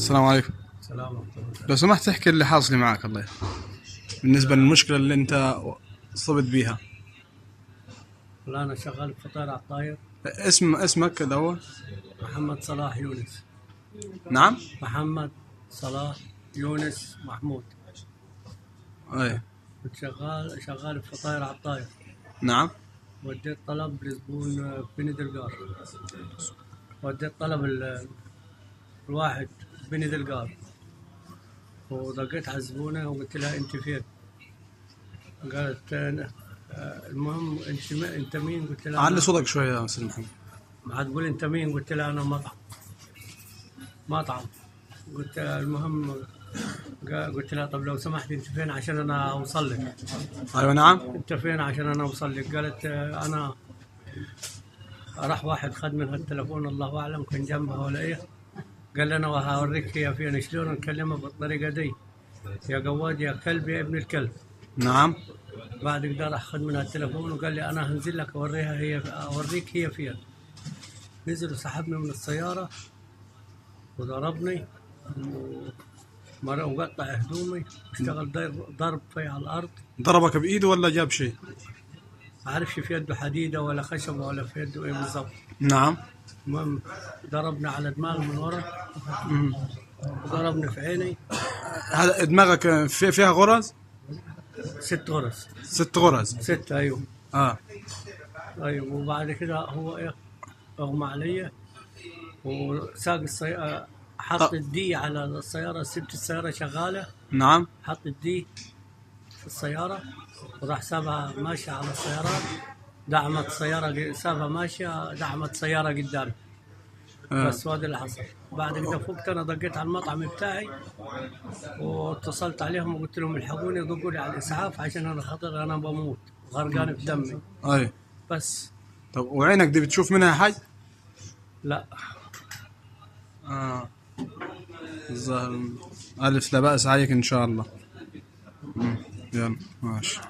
السلام عليكم. السلام ورحمة الله. لو سمحت تحكي اللي حاصل معك الله بالنسبة للمشكلة اللي انت صبت بيها. والله أنا شغال بفطير على الطاير. اسمك الأول؟ محمد صلاح يونس. نعم؟ محمد صلاح يونس محمود. اي. كنت شغال بفطير على الطاير. نعم. وديت طلب لزبون بني دلقار. وديت طلب الواحد بني دلقار، ودقيت على الزبونة وقلت لها أنت فين؟ قالت المهم أنت مين؟ قلت لها علي صوتك شوية يا أستاذ محمد. ما تقول أنت مين؟ قلت لها أنا مطعم. قلت المهم قلت لها طب لو سمحت أنت فين عشان أنا أوصل لك؟ أيوة نعم. أنت فين عشان أنا أوصل لك؟ قالت أنا راح واحد خد منها التلفون الله أعلم كان جنبها ولا إيه، قال لي أنا هوريك هي فين شلون نكلمها بالطريقة دي، يا قواد يا كلب يا ابن الكلب. نعم. بعد كده راح خد منها التلفون وقال لي أنا هنزل لك أوريك هي فين. نزل وسحبني من السيارة وضربني وقطع هدومي واشتغل ضرب في على الأرض. ضربك بإيده ولا جاب شيء؟ عارفش في يده حديدة ولا خشبة ولا في يده إيه بالضبط. نعم. المهم ضربني على دماغي من ورا وضربني في عيني. هذا دماغك فيها غرز؟ 6 غرز. 6 غرز؟ 6 أيوه. ايوه. وبعد كده هو إيه أغمى علي وساق السيارة، حط الدي على السيارة، سبت السيارة شغالة. نعم. حط الدي في السيارة وراح سابها ماشية على السيارات، دعمت السيارة، سابها ماشية دعمت سيارة قدامي. بس هذا اللي حصل. بعد كده فقت أنا دقيت على المطعم بتاعي واتصلت عليهم وقلت لهم الحقوني ودقوا لي على الإسعاف عشان أنا خطر أنا بموت غرقان في دمي. اي. بس. طب وعينك دي بتشوف منها حاجة؟ لا. الظاهر ألف لا بأس عليك إن شاء الله. يلا ماشي.